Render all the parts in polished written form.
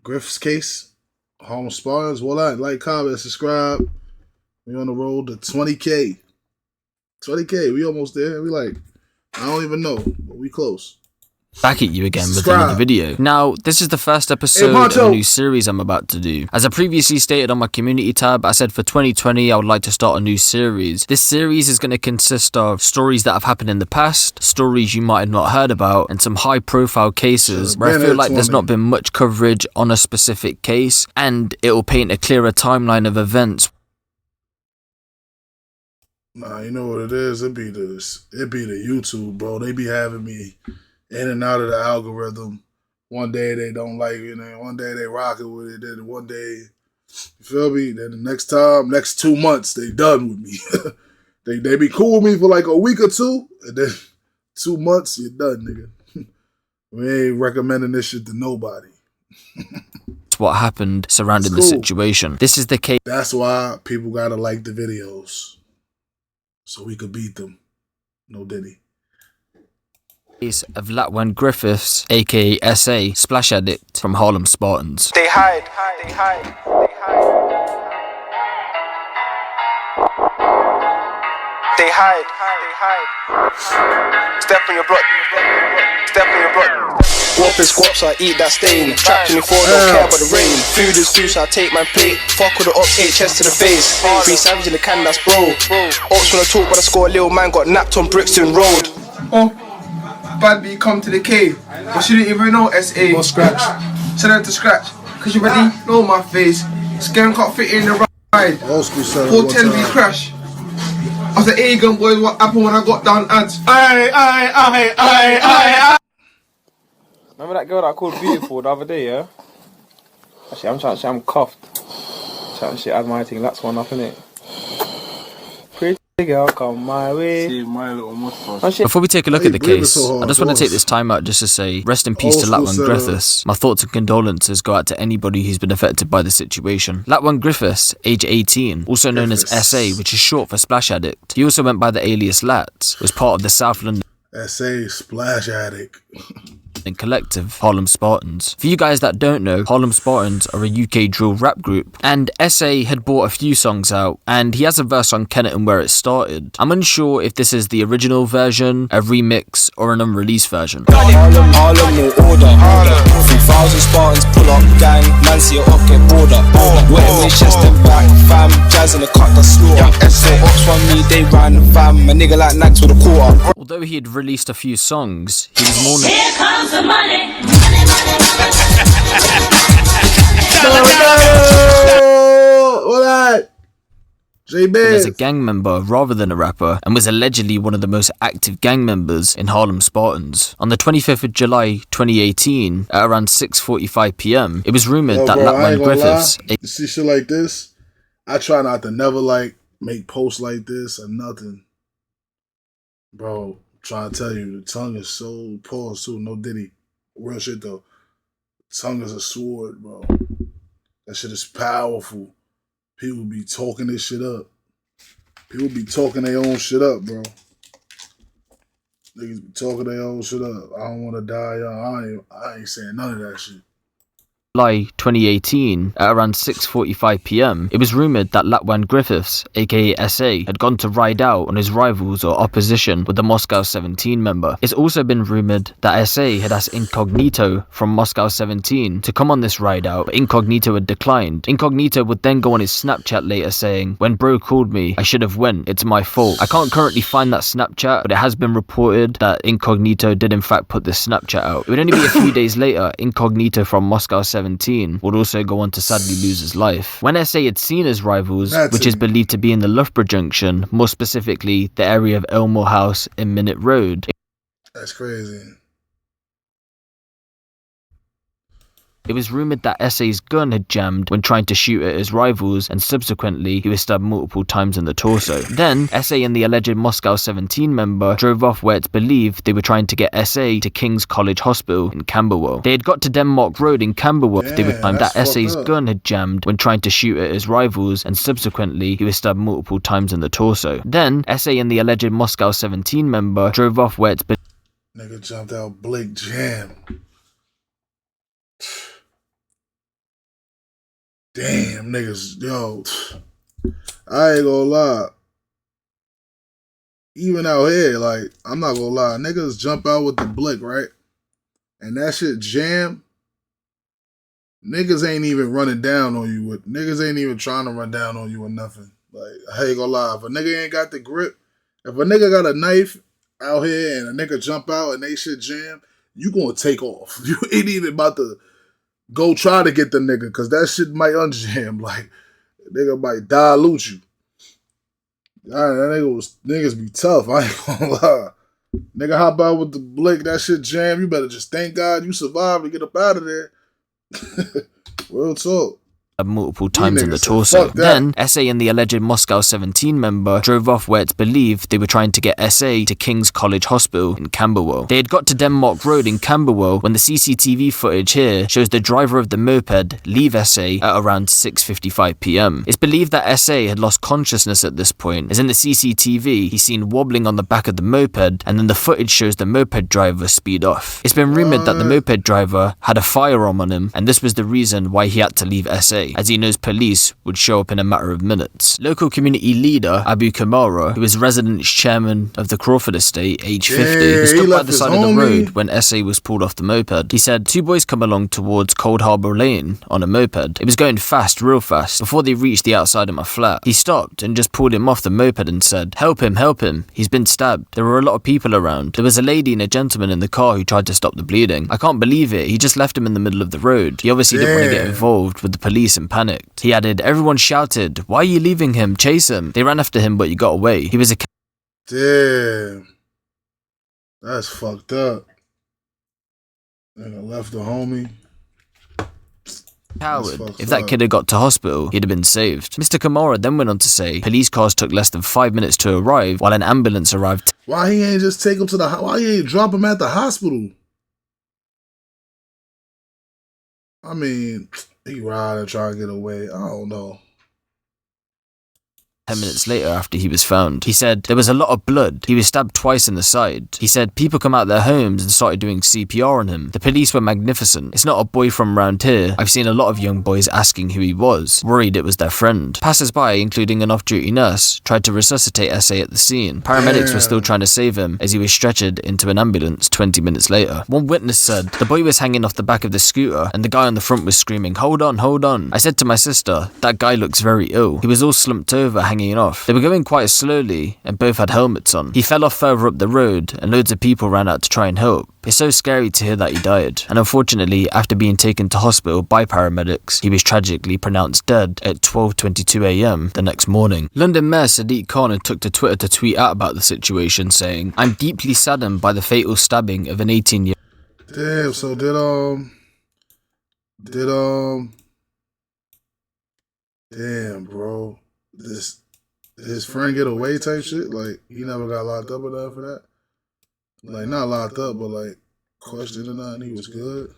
Griffiths case, Harlem Spartans. Well, like, comment, subscribe. We on the road to 20K. 20K. We almost there. We like, I don't even know, but we close. Back at you again with another video. Now, this is the first episode of a new series I'm about to do. As I previously stated on my community tab, I said for 2020 I would like to start a new series. This series is going to consist of stories that have happened in the past, stories you might have not heard about, and some high profile cases where I feel like there's not been much coverage on a specific case, and it will paint a clearer timeline of events. Nah, you know what it is? It be the YouTube, bro. They be having me in and out of the algorithm. One day they don't like it, and one day they rocking with it, then one day, you feel me? Then the next 2 months, they done with me. they be cool with me for like a week or two, and then 2 months, you're done, nigga. We ain't recommending this shit to nobody. That's what happened surrounding the situation. This is the case. That's why people gotta like the videos, so we could beat them. No diddy. Of Latwaan Griffiths, aka SA, Splash Addict from Harlem Spartans. They hide. Step on your block. Whop and squats, I eat that stain. Trapped 24, don't care about the rain. Food is food, so I take my plate. Fuck with the ops, HS to the face. Free savage in the can, that's bro. Ops wanna talk, but I score a little man got napped on Brixton Road. Bad B come to the cave, but she didn't even know SA. Or scratch. Send her to scratch, cause you already know my face. Scam can't fit in the ride. 410 we crash. I was the A-gun boys, what happened when I got down ads? Aye. Remember that girl that I called beautiful the other day, yeah? Actually, I'm trying to say I'm cuffed. Trying to shit add my thing, that's one up, innit? Pretty girl, come my way. See my little mustache. Before we take a look at the case, I just want to take this time out just to say rest in peace to Latwaan Griffiths. My thoughts and condolences go out to anybody who's been affected by the situation. Latwaan Griffiths, age 18, also known as SA, which is short for Splash Addict. He also went by the alias Lat, was part of the South London SA Splash Addict. and collective Harlem Spartans. For you guys that don't know, Harlem Spartans are a UK drill rap group, and SA had brought a few songs out, and he has a verse on Kenneton where it started. I'm unsure if this is the original version, a remix, or an unreleased version. Harlem, no order. 3,000 Spartans pull up, gang. Man, see your up, get border. Wet in his chest and back, fam. Jazz in the cut, that's slaughter. SA ops from me, they ran, fam. A nigga like Nags with a quarter. Although he had released a few songs, he was more known. Here comes the money. As a gang member rather than a rapper, and was allegedly one of the most active gang members in Harlem Spartans. On the 25th of July 2018, at around 6:45 PM, it was rumoured that Latwaan Griffiths... You see shit like this? I try not to never like make posts like this or nothing. Bro, I'm trying to tell you, the tongue is so pause too, no diddy. Real shit though. Tongue is a sword, bro. That shit is powerful. People be talking this shit up. People be talking their own shit up, bro. Niggas be talking their own shit up. I don't want to die young. I ain't saying none of that shit. July 2018, at around 6:45 PM, it was rumoured that Latwaan Griffiths, aka SA, had gone to ride out on his rivals or opposition with the Moscow 17 member. It's also been rumoured that SA had asked Incognito from Moscow 17 to come on this ride out, but Incognito had declined. Incognito would then go on his Snapchat later saying, "When bro called me, I should have went, it's my fault." I can't currently find that Snapchat, but it has been reported that Incognito did in fact put this Snapchat out. It would only be a few days later, Incognito from Moscow 17 would also go on to sadly lose his life. When SA had seen his rivals, which is believed to be in the Loughborough Junction, more specifically the area of Elmore House and Minute Road. That's crazy. It was rumoured that SA's gun had jammed when trying to shoot at his rivals, and subsequently he was stabbed multiple times in the torso. Then, SA and the alleged Moscow 17 member drove off where it's believed they were trying to get SA to King's College Hospital in Camberwell. They had got to Denmark Road in Camberwell. They would find that SA's gun had jammed when trying to shoot at his rivals, and subsequently he was stabbed multiple times in the torso. Then, SA and the alleged Moscow 17 member drove off where it's believed Nigga jumped out Blake Jam. Damn, niggas, yo. I ain't gonna lie. Even out here, like, I'm not gonna lie. Niggas jump out with the blick, right? And that shit jam. Niggas ain't even running down on you. Niggas ain't even trying to run down on you or nothing. Like, I ain't gonna lie. If a nigga ain't got the grip, if a nigga got a knife out here and a nigga jump out and they shit jam, you gonna take off. You ain't even about to go try to get the nigga because that shit might unjam. Like, nigga might dilute you. That niggas be tough. I ain't gonna lie. Nigga hop out with the blick, that shit jam. You better just thank God you survived to get up out of there. Real talk. Multiple times in the torso. Then, SA and the alleged Moscow 17 member drove off where it's believed they were trying to get SA to King's College Hospital in Camberwell. They had got to Denmark Road in Camberwell when the CCTV footage here shows the driver of the moped leave SA at around 6:55 p.m. It's believed that SA had lost consciousness at this point, as in the CCTV he's seen wobbling on the back of the moped, and then the footage shows the moped driver speed off. It's been rumoured that the moped driver had a firearm on him, and this was the reason why he had to leave SA, as he knows police would show up in a matter of minutes. Local community leader Abu Kamara, who is residence chairman of the Crawford estate, age 50, who stood by the side of the road when SA was pulled off the moped. He said, two boys come along towards Cold Harbour Lane on a moped. It was going fast, real fast. Before they reached the outside of my flat, he stopped and just pulled him off the moped and said, help him, he's been stabbed. There were a lot of people around. There was a lady and a gentleman in the car who tried to stop the bleeding. I can't believe it, he just left him in the middle of the road. He obviously didn't want to get involved with the police and panicked. He added, everyone shouted, why are you leaving him? Chase him. They ran after him, but he got away. He was a damn. That's fucked up. And I left the homie. Coward. If that kid had got to hospital, he'd have been saved. Mr. Kamara then went on to say, police cars took less than 5 minutes to arrive, while an ambulance arrived. Why he ain't just take him to the, why he ain't drop him at the hospital? I mean, he ride and try to get away. I don't know. 10 minutes later after he was found. He said, there was a lot of blood. He was stabbed twice in the side. He said, people come out their homes and started doing CPR on him. The police were magnificent. It's not a boy from around here. I've seen a lot of young boys asking who he was, worried it was their friend. Passers-by, including an off-duty nurse, tried to resuscitate SA at the scene. Paramedics were still trying to save him as he was stretchered into an ambulance 20 minutes later. One witness said, the boy was hanging off the back of the scooter and the guy on the front was screaming, hold on, hold on. I said to my sister, that guy looks very ill. He was all slumped over, hanging off. They were going quite slowly and both had helmets on. He fell off further up the road and loads of people ran out to try and help. It's so scary to hear that he died. And unfortunately, after being taken to hospital by paramedics, he was tragically pronounced dead at 12:22 a.m. the next morning. London Mayor Sadiq Khan had took to Twitter to tweet out about the situation, saying, I'm deeply saddened by the fatal stabbing of an 18-year-old. Damn, so damn, bro. His friend get away type shit? Like, he never got locked up or nothing for that? Like, not locked up, but like, questioned or nothing, he was good.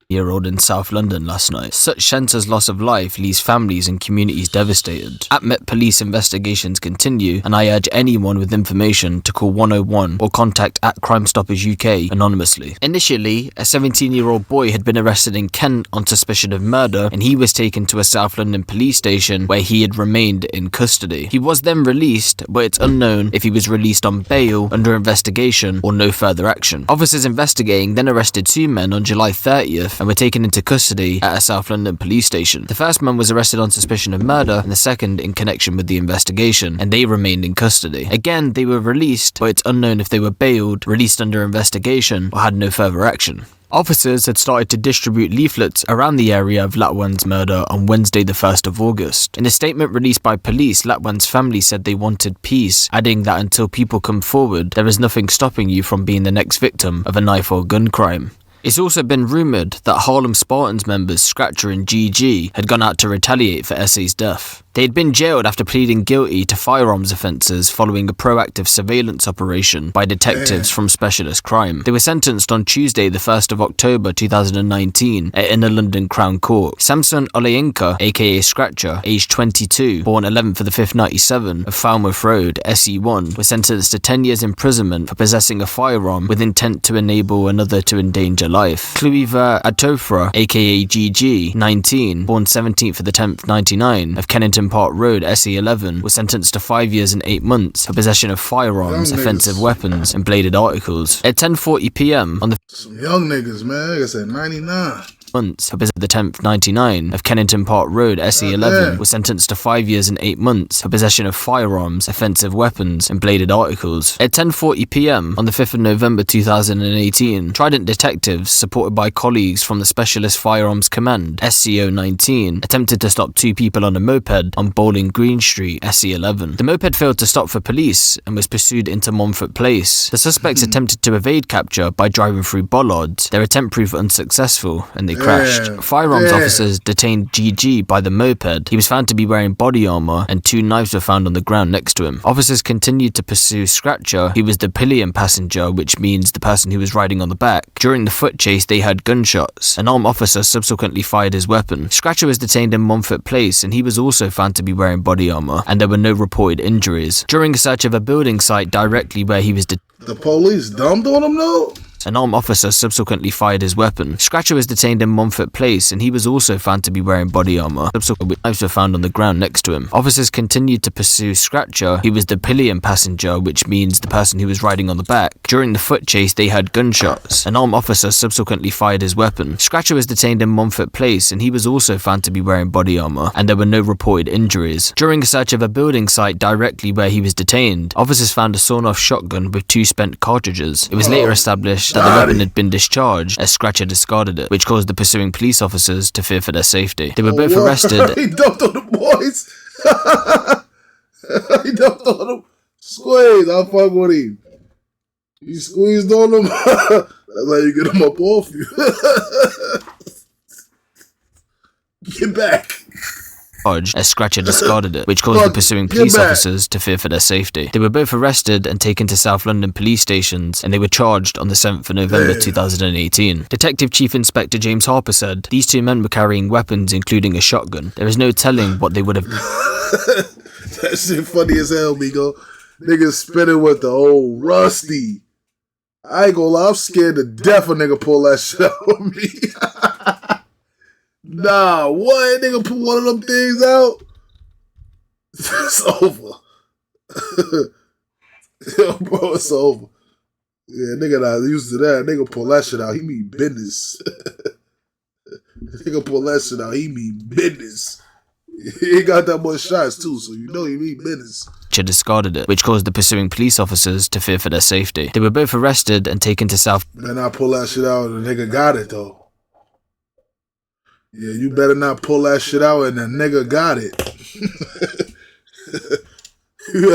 Year-old in South London last night. Such senseless loss of life leaves families and communities devastated. At Met Police investigations continue, and I urge anyone with information to call 101 or contact at Crime Stoppers UK anonymously. Initially, a 17-year-old boy had been arrested in Kent on suspicion of murder, and he was taken to a South London police station where he had remained in custody. He was then released, but it's unknown if he was released on bail, under investigation, or no further action. Officers investigating then arrested two men on July 30th and were taken into custody at a South London police station. The first man was arrested on suspicion of murder and the second in connection with the investigation, and they remained in custody. Again, they were released, but it's unknown if they were bailed, released under investigation, or had no further action. Officers had started to distribute leaflets around the area of Latwaan's murder on Wednesday the 1st of August. In a statement released by police, Latwaan's family said they wanted peace, adding that until people come forward, there is nothing stopping you from being the next victim of a knife or gun crime. It's also been rumoured that Harlem Spartans members Scratcher and GG had gone out to retaliate for SA's death. They had been jailed after pleading guilty to firearms offences following a proactive surveillance operation by detectives from Specialist Crime. They were sentenced on Tuesday the 1st of October 2019 at Inner London Crown Court. Samson Olejinka, aka Scratcher, aged 22, born 11th of the 5th 97, of Falmouth Road, S1E1, was sentenced to 10 years imprisonment for possessing a firearm with intent to enable another to endanger life. Kluiva Atofra, aka GG, 19, born 17th of the 10th 99, of Kennington Park Road, SE11, was sentenced to 5 years and 8 months for possession of firearms, offensive weapons, and bladed articles. At 10:40 p.m. on the some young niggas, man. Like I said, 99. months for the 10th 99 of Kennington Park Road, SE11, was sentenced to 5 years and 8 months for possession of firearms, offensive weapons, and bladed articles. At 10:40 p.m. on the 5th of November 2018, Trident detectives, supported by colleagues from the Specialist Firearms Command, SCO-19, attempted to stop two people on a moped on Bowling Green Street, SE11. The moped failed to stop for police and was pursued into Montfort Place. The suspects attempted to evade capture by driving through bollards. Their attempt proved unsuccessful and they crashed. Firearms officers detained GG by the moped. He was found to be wearing body armor and 2 knives were found on the ground next to him. Officers continued to pursue Scratcher, who was the pillion passenger, which means the person who was riding on the back. During the foot chase, they heard gunshots. An armed officer subsequently fired his weapon. Scratcher was detained in Montfort Place and he was also found to be wearing body armor, and there were no reported injuries. During a search of a building site directly where he was The police dumped on him though? an armed officer subsequently fired his weapon. Scratcher was detained in Montfort Place and he was also found to be wearing body armor. Subsequent knives were found on the ground next to him. Officers continued to pursue Scratcher, who was the pillion passenger, which means the person who was riding on the back. During the foot chase, they heard gunshots. An armed officer subsequently fired his weapon. Scratcher was detained in Montfort Place and he was also found to be wearing body armor, and there were no reported injuries. During a search of a building site directly where he was detained, officers found a sawn-off shotgun with 2 spent cartridges. It was later established that the weapon had been discharged as Scratcher discarded it, which caused the pursuing police officers to fear for their safety. They were both arrested. He dumped on the boys. He dumped on them. Squeeze, I'll fuck with him. You squeezed on them. That's how you get them up off you. Get back. As Scratcher discarded it, which caused the pursuing police officers to fear for their safety. They were both arrested and taken to South London police stations, and they were charged on the 7th of November 2018. Detective Chief Inspector James Harper said, "These 2 men were carrying weapons, including a shotgun. There is no telling what they would have..." That shit funny as hell, Migo. Niggas spinning with the old Rusty. I ain't gonna lie, I'm scared to death a nigga pull that shit out on me. Nah, what? Nigga put one of them things out? It's over. Yo, bro, it's over. Yeah, nigga not used to that. Nigga pull that shit out, he mean business. Nigga pull that shit out, he mean business. He ain't got that much shots too, so you know he mean business. Discarded it, which caused the pursuing police officers to fear for their safety. They were both arrested and taken to South... Better not pull that shit out and the nigga got it though. Yeah, you better not pull that shit out and the nigga got it. You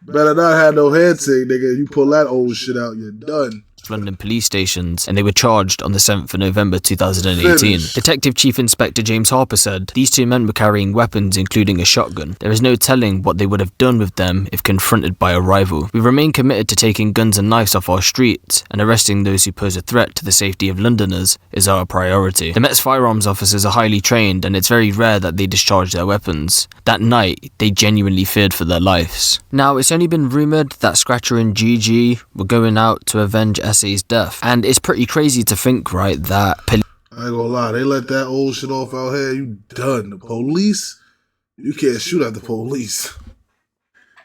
better not have no handshake, nigga. You pull that old shit out, you're done. London police stations, and they were charged on the 7th of November 2018. Detective Chief Inspector James Harper said, "These 2 men were carrying weapons, including a shotgun. There is no telling what they would have done with them if confronted by a rival. We remain committed to taking guns and knives off our streets, and arresting those who pose a threat to the safety of Londoners is our priority." The Met's firearms officers are highly trained, and it's very rare that they discharge their weapons. That night, they genuinely feared for their lives. Now, it's only been rumoured that Scratcher and GG were going out to avenge SA's death, and it's pretty crazy to think, right, that I ain't gonna lie, they let that old shit off out here, you done. The police, you can't shoot at the police.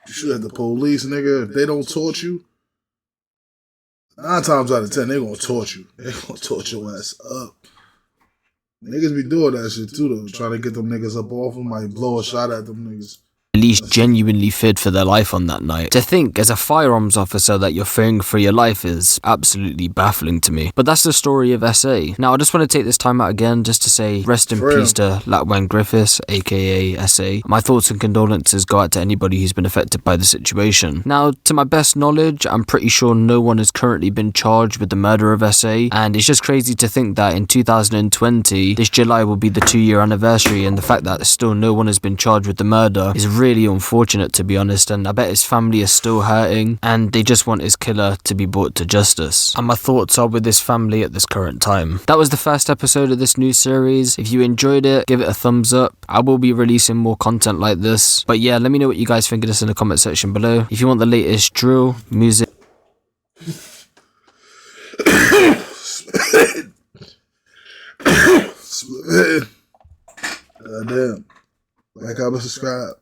You shoot at the police, nigga, if they don't torture you, 9 times out of 10, they gonna torture you. They gonna torture your ass up. Niggas be doing that shit too, though, trying to get them niggas up off them, might blow a shot at them niggas. least genuinely feared for their life on that night. To think as a firearms officer that you're fearing for your life is absolutely baffling to me. But that's the story of SA. Now I just want to take this time out again just to say rest in peace to Latwaan Griffiths, aka SA. My thoughts and condolences go out to anybody who's been affected by the situation. Now, to my best knowledge, I'm pretty sure no one has currently been charged with the murder of SA, and it's just crazy to think that in 2020, this July will be the 2-year anniversary, and the fact that still no one has been charged with the murder is really unfortunate, to be honest, and I bet his family is still hurting, and they just want his killer to be brought to justice. And my thoughts are with his family at this current time. That was the first episode of this new series. If you enjoyed it, give it a thumbs up. I will be releasing more content like this. But yeah, let me know what you guys think of this in the comment section below. If you want the latest drill, music... Damn. Like, comment, subscribe.